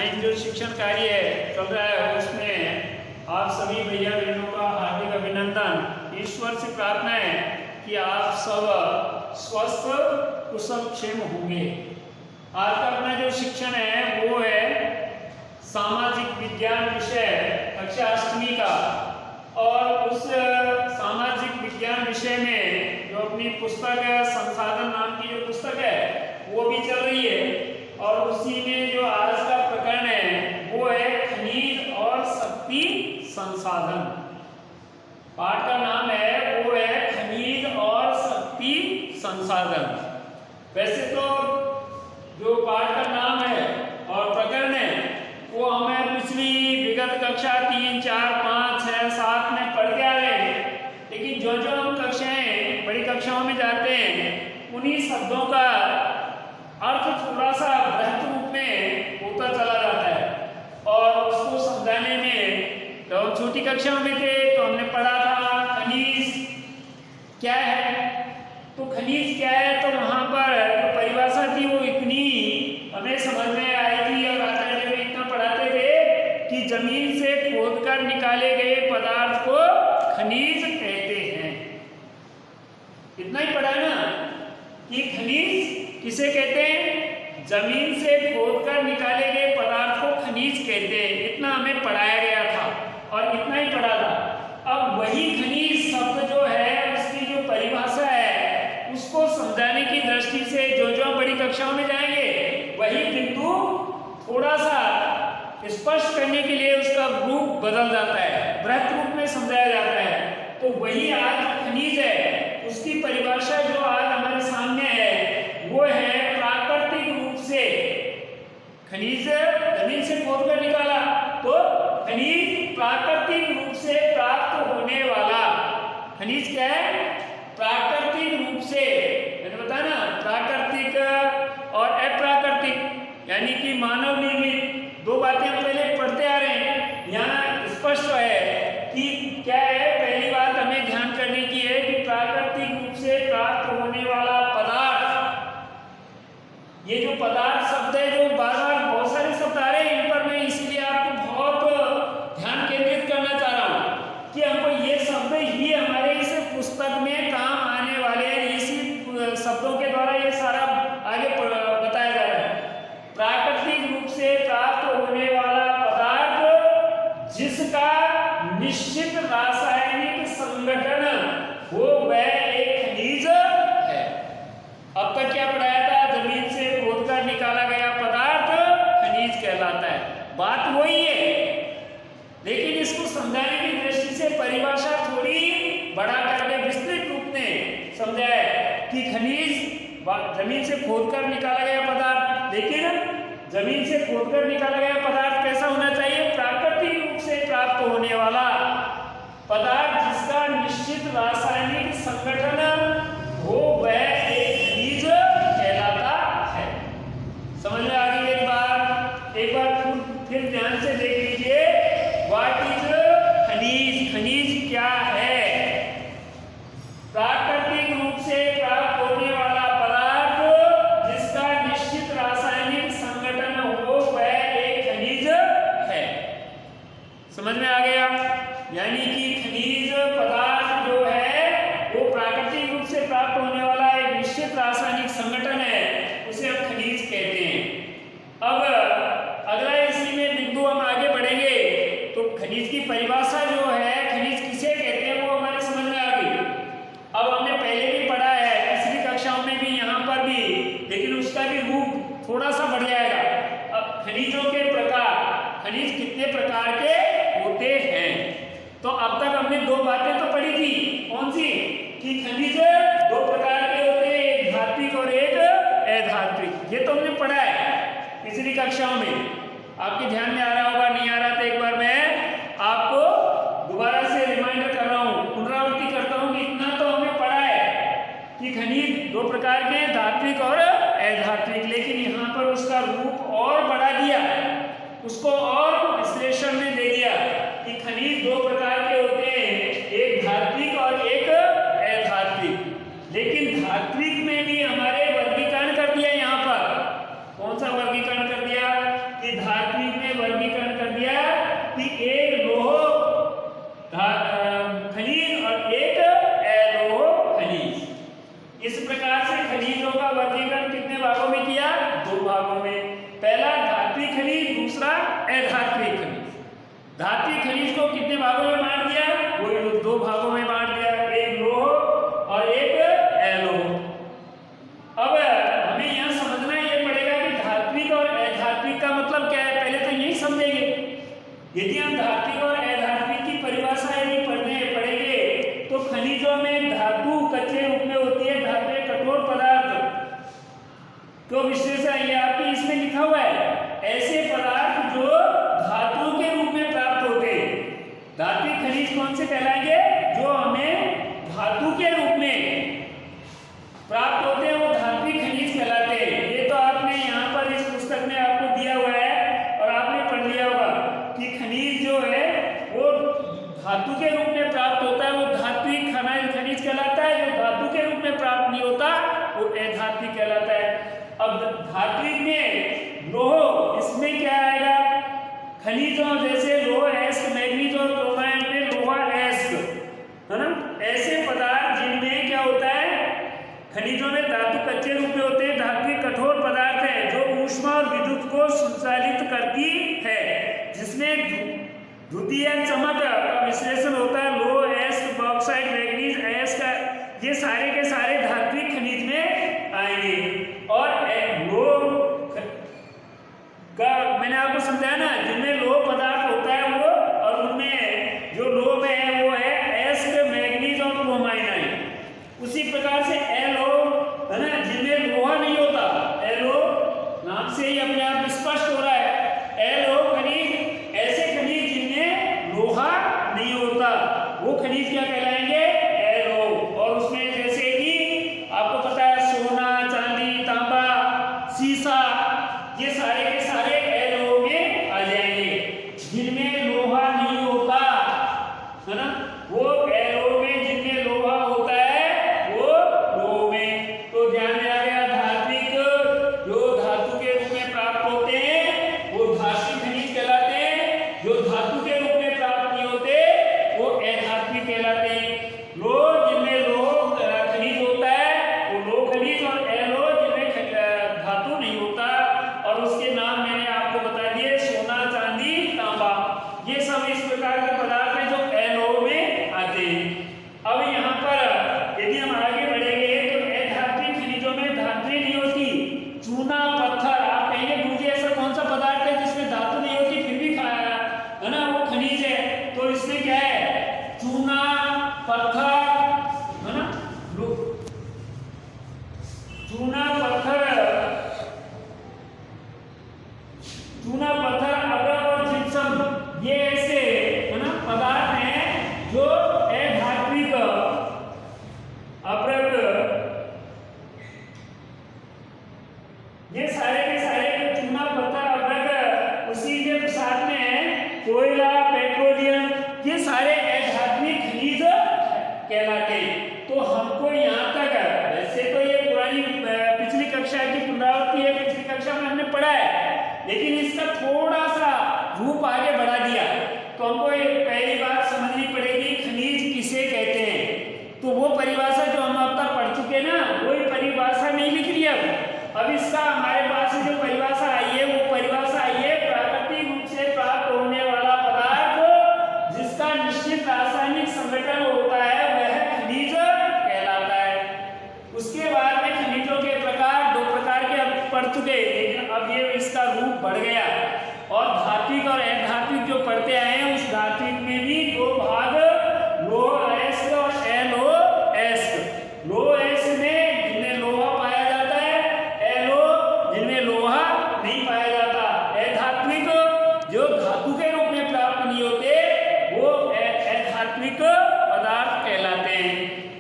Online जो शिक्षण कार्य चल रहा है उसमें आप सभी भैया बहनों का हार्दिक अभिनंदन। ईश्वर से प्रार्थना है कि आप सब स्वस्थ कुशल क्षेम होंगे। आज का अपना जो शिक्षण है वो है सामाजिक विज्ञान विषय कक्षा 8वीं का, और उस सामाजिक विज्ञान विषय में जो अपनी पुस्तक संसाधन नाम की जो पुस्तक है वो भी चल रही है, और उसी में जो आज का प्रकरण है वो है खनिज और शक्ति संसाधन। पाठ का नाम है वो है खनिज और शक्ति संसाधन। वैसे तो जो पाठ का नाम है और प्रकरण है वो हमें पिछली विगत कक्षा 3, 4, 5, 6, 7 में पढ़ के आ रहे हैं, लेकिन जो जो हम कक्षाएं बड़ी कक्षाओं में जाते हैं उन्हीं शब्दों का अर्थ थोड़ा सा बृहत रूप में होता चला जाता है, और उसको समझाने में तो हम छोटी कक्षाओं में थे तो हमने पढ़ा था खनिज क्या है। तो खनिज क्या है, तो वहाँ पर जो परिभाषा थी वो इतनी हमें समझ में आई थी, और आचार्य जी इतना पढ़ाते थे कि जमीन से खोदकर निकाले गए पदार्थ को खनिज कहते हैं। इतना ही पढ़ा ना कि खनिज किसे कहते हैं, जमीन से खोदकर निकाले गए पदार्थ को खनिज कहते हैं। इतना हमें पढ़ाया गया था और इतना ही पढ़ा था। अब वही खनिज शब्द जो है उसकी जो परिभाषा है उसको समझाने की दृष्टि से जो जो बड़ी कक्षाओं में जाएंगे वही बिंदु थोड़ा सा स्पष्ट करने के लिए उसका रूप बदल जाता है, बृहत रूप में समझाया जाता है। तो वही आज खनिज है उसकी परिभाषा जो आज हमारे सामने है वो है प्राकृतिक रूप से। खनिज जमीन से खोदकर निकाला तो खनिज प्राकृतिक रूप से प्राप्त होने वाला खनिज क्या है, प्राकृतिक रूप से। मैंने बताया ना प्राकृतिक और अप्राकृतिक यानी कि मानव निर्मित, दो बातें हम पहले पढ़ते आ रहे हैं। यहाँ स्पष्ट है कि क्या है, पहली बात हमें ध्यान करने की है कि प्राकृतिक रूप से प्राप्त होने वाला पदार्थ। ये जो पदार्थ शब्द है जो बार बार बहुत सारे शब्द आ रहे हैं इन पर, मैं इसीलिए आपको बहुत ध्यान केंद्रित करना चाह रहा हूँ कि हमको ये शब्द ही हमारे इस पुस्तक में काम आने वाले हैं। इसी शब्दों के द्वारा ये सारा आगे बताया जा रहा है। प्राकृतिक रूप से प्राप्त होने वाला पदार्थ जिसका निश्चित रासायनिक संगठन हो वह एक खनिज है। अब तक क्या पढ़ाया था, जमीन से खोदकर निकाला गया पदार्थ खनिज कहलाता है। बात वही है, लेकिन इसको समझाने की दृष्टि से परिभाषा थोड़ी बढ़ा करके विस्तृत रूप में समझाया कि खनिज जमीन से खोदकर निकाला गया पदार्थ। लेकिन जमीन से खोदकर निकाला गया पदार्थ कैसा होना चाहिए, प्राकृतिक रूप से प्राप्त होने वाला पदार्थ जिसका निश्चित रासायनिक संगठन हो वह एक खनिज कहलाता है। समझ में आ गई मेरी बात? एक बार फिर ध्यान से देख लीजिए, व्हाट इज खनिज। खनिज क्या है, प्राकृतिक रूप से प्राप्त होने वाला पदार्थ जिसका निश्चित रासायनिक संगठन हो वह एक खनिज है। समझ में आ गया? यानी कि खनिज पदार्थ जो है वो प्राकृतिक रूप से प्राप्त होने वाला एक निश्चित रासायनिक संगठन है, उसे हम खनिज कहते हैं। अब अगला इसी में बिंदु हम आगे बढ़ेंगे तो खनिज की परिभाषा जो है खनिज किसे कहते हैं वो हमारे समझ में आ गई। अब हमने पहले भी पढ़ा है पिछली कक्षाओं में भी, यहाँ पर भी, लेकिन उसका भी रूप थोड़ा सा बढ़ जाएगा। अब खनिजों के प्रकार, खनिज कितने प्रकार के होते हैं, तो अब तक हमने दो बातें तो पढ़ी थी। कौन सी? कि खनिज दो प्रकार के होते हैं, एक धात्विक और एक अधात्विक। ये तो हमने पढ़ा है पिछली कक्षाओं में। आपके ध्यान में आ रहा होगा, नहीं आ रहा तो एक बार मैं आपको दोबारा से रिमाइंडर कर रहा हूँ, पुनरावृत्ति करता हूँ कि इतना तो हमने पढ़ा है कि खनिज दो प्रकार के, धात्विक और अधात्विक। लेकिन यहाँ पर उसका रूप और बढ़ा दिया, उसको और विश्लेषण में दे दिया कि खनिज दो प्रकार के होते हैं, एक धात्विक और एक अधात्विक। लेकिन धात्विक में भी हमारे वर्गीकरण कर दिया। यहाँ पर कौन सा वर्गीकरण कर दिया कि धात्विक पहला धात्विक खनिज, दूसरा अधात्विक खनिज। धात्विक खनिज को कितने भागों में बांट दिया? वो दो भागों में बांट दिया, एक लोह और एक अलोह। अब हमें यहाँ समझना ये पड़ेगा कि धात्विक और अधात्विक का मतलब क्या है, पहले तो यही समझेंगे। यदि हम धात्विक और अधात्विक की परिभाषा यदि पढ़ेंगे तो खनिजों में धातु कच्चे रूप में होती है, धातु कठोर पदार्थ। तो विशेषण ये आपके इसमें लिखा हुआ है, ऐसे पदार्थ जो धातु के रूप में प्राप्त होते हैं। धात्विक खनिज कौन से कहलाएंगे? जो हमें धातु के रूप में प्राप्त होते हैं, वो धात्विक खनिज कहलाते हैं। ये तो आपने यहाँ पर इस पुस्तक में आपको दिया हुआ है और आपने पढ़ लिया होगा कि खनिज जो है वो धातु के रूप में प्राप्त होता है, वो धात्विक खनिज कहलाता है। जो धातु के रूप में प्राप्त नहीं होता वो अधात्विक कहलाता है। अब धात्विक में लोह, इसमें क्या आएगा? खनिजों जैसे लोह एस्क, मैग्नीज और क्रोमाइट में लोहा एस्क, है ना? ऐसे पदार्थ जिनमें क्या होता है, खनिजों में धातु कच्चे रूप में होते हैं, धात्विक कठोर पदार्थ है जो ऊष्मा और विद्युत को संचालित करती है, जिसमें द्वितीय चमक का विश्लेषण होता है। लोह एस्क, बॉक्साइट, मैग्नीज, एस्क, ये सारे के सारे धात्विक खनिज में आएंगे। और लोह का मैंने आपको समझाया ना, जिनमें लोह पदार्थ होता है वो, और उनमें जो लोह में है वो है एस्क, मैग्नीज और क्रोमाइट। उसी प्रकार से एलोह, है ना, जिनमें लोहा नहीं होता। एलोह नाम से ही अपने आप स्पष्ट हो रहा है। एलोह खनिज, ऐसे खनिज जिनमें लोहा नहीं होता, वो खनिज क्या कहलाएंगे? एलोह। और उसमें जैसे कि आपको पता है सोना, चांदी, तांबा, सीसा, ये सारे के सारे एलोह में आ जाएंगे। जिनमें लोहा नहीं होता, है ना, वो एलोह में, जिनमें लोहा होता है वो लोह में। तो ध्यान में आ गया, धात्विक जो धातु के रूप में प्राप्त होते हैं वो धात्विक खनिज कहलाते हैं। जो धातु के रूप में प्राप्त नहीं होते वो अधात्विक कहलाते हैं। लोह, जिनमें लोह खनिज होता है वो लोह खनिज, और एलोह जिनमें धातु नहीं होता, और उसके नाम मैंने आपको बता दिए, सोना, चांदी, तांबा, ये सब इस प्रकार के पदार्थ हैं जो एलोह में आते हैं। अब यहाँ पर यदि हम आगे बढ़ेंगे तो अधात्विक खनिजों में धातु नहीं होती। चूना, पत्थर, आप कहेंगे गुरुजी ऐसा कौन सा पदार्थ है जिसमें धातु नहीं होती फिर भी खाया, है ना, वो खनिज है? तो इसमें क्या है? चूना, पत्थर, है ना, चूना पत्थर, अब्रक और जिप्सम, ये ऐसे, है ना, पदार्थ हैं जो अधात्विक। अब्रक, ये सारे के सारे चूना, पत्थर, अब्रक, उसी के साथ में कोयला, पेट्रोलियम, ये सारे अधात्विक खनिज कहलाते हैं। तो हमको यहाँ तक, वैसे तो ये पुरानी पिछली कक्षा की पुनरावृत्ति है, पिछली कक्षा में हमने पढ़ा है, लेकिन इसका थोड़ा सा रूप आगे बढ़ा दिया। तो हमको पहली बात समझनी पड़ेगी, खनिज किसे कहते हैं। तो वो परिभाषा जो हम अब तक पढ़ चुके ना, वही परिभाषा नहीं लिख रही अब इसका हमारे पास जो परिभाषा आई है वो परिभाषा आई है प्राकृतिक रूप से प्राप्त होने वाला पदार्थ जिसका निश्चित रासायनिक संगठन होता है वह खनिज कहलाता है। उसके बाद में खनिजों के प्रकार, दो प्रकार के अब पढ़ चुके, लेकिन अब ये इसका रूप बढ़ गया और धात्विक और अधात्विक जो पढ़ते आए हैं उस धात्विक में भी दो भाग, लोह एस्क और अलोह एस्क। लोह एस्क में जिनमें लोहा पाया जाता है, अलोह जिनमें लोहा नहीं पाया जाता। अधात्विक जो धातु के रूप में प्राप्त नहीं होते वो अधात्विक पदार्थ कहलाते हैं।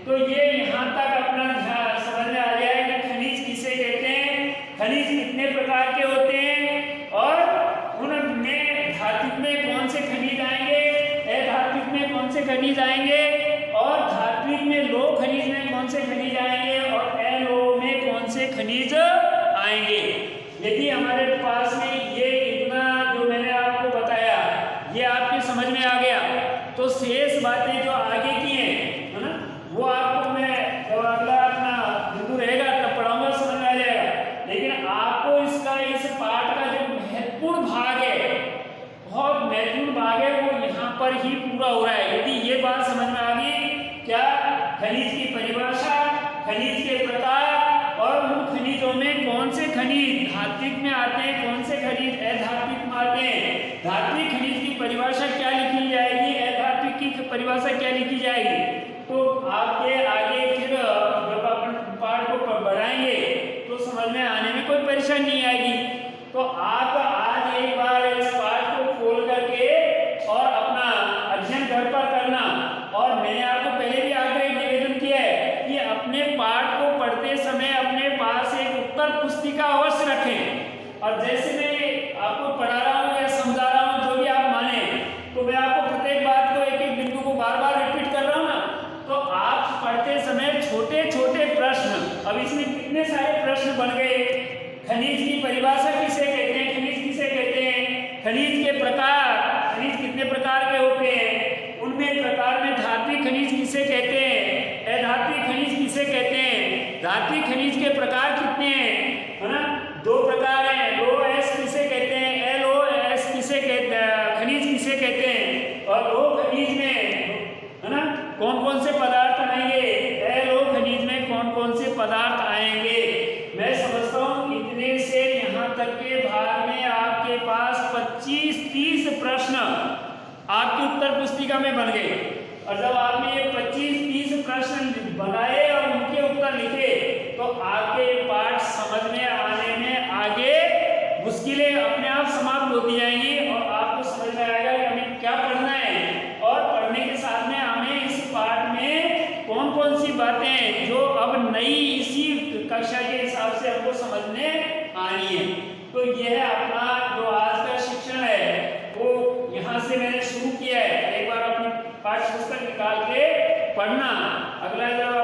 तो ये यहाँ तक अपना समझ में आ गया है कि खनिज किसे कहते हैं, खनिज कितने प्रकार के होते हैं और उनमें धात्विक में कौन से खनिज आएंगे, अधात्विक में कौन से खनिज आएंगे और धात्विक में लोह खनिज में कौन से खनिज आएंगे और अलोह में कौन से खनिज आएंगे। यदि हमारे पास में ये इतना जो मैंने आपको बताया ये आपके समझ में आ गया तो शेष बातें जो आगे की हैं, है ना, वो आपको मैं जब अगला अपना बिंदु रहेगा तब पढ़ाऊंगा, समझ में आ जाएगा। लेकिन आपको इसका इस पाठ का भी पूरा हो रहा है। यदि ये बात समझ में आ गई, क्या खनिज की परिभाषा, खनिज के प्रकार और उन खनिजों में कौन से खनिज धात्विक में आते हैं, कौन से खनिज अधात्विक में आते हैं, धात्विक खनिज की परिभाषा क्या लिखी जाएगी, अधात्विक की परिभाषा क्या लिखी जाएगी, तो आपके आगे फिर जब अपन पाठ को बढ़ाएंगे तो समझ में आने में कोई परेशानी नहीं आएगी। तो आप आज एक बार इस पाठ को खोल करके और अपना अध्ययन घर पर करना। और मैंने आपको पहले भी आग्रह निवेदन किया है कि अपने पाठ को पढ़ते समय अपने पास एक उत्तर पुस्तिका अवश्य रखें। और जैसे मैं आपको पढ़ा रहा हूँ या समझा रहा हूँ, जो भी आप माने, तो मैं आपको प्रत्येक बात को एक एक बिंदु को बार बार रिपीट कर रहा हूँ ना, तो आप पढ़ते समय छोटे छोटे प्रश्न, अब इसमें कितने सारे प्रश्न बन गए। खनिज की परिभाषा किसे कहते हैं, खनिज किसे कहते हैं, खनिज के प्रकार, खनिज कितने प्रकार के होते हैं, उनमें प्रकार में धात्विक खनिज किसे कहते हैं, अधात्विक खनिज किसे कहते हैं, धात्विक खनिज के प्रकार कितने हैं, है ना, 2 प्रकार हैं, LoS किसे कहते हैं, LoS किसे कहते हैं, खनिज किसे कहते हैं, और लो खनिज में, है ना, कौन कौन से पदार्थ आएंगे, LO खनिज में कौन कौन से पदार्थ आएंगे। मैं समझता हूँ इतने से यहाँ तक के भाग में आपके पास 25-30 प्रश्न आपकी उत्तर पुस्तिका में बन गए। और जब आपने ये 25-30 प्रश्न बनाए और उनके उत्तर लिखे, तो आपके पाठ समझ में आने में आगे मुश्किलें अपने आप समाप्त होती जाएंगी और आपको समझ में आएगा कि हमें क्या पढ़ना है। और पढ़ने के साथ में हमें इस पाठ में कौन कौन सी बातें जो अब नई इसी कक्षा के हिसाब से हमको समझने आनी है। तो यह अपना जो आज का शिक्षण है वो यहाँ से मैंने शुरू किया है। एक बार अपनी पाठ्य पुस्तक निकाल के पढ़ना। अगला जब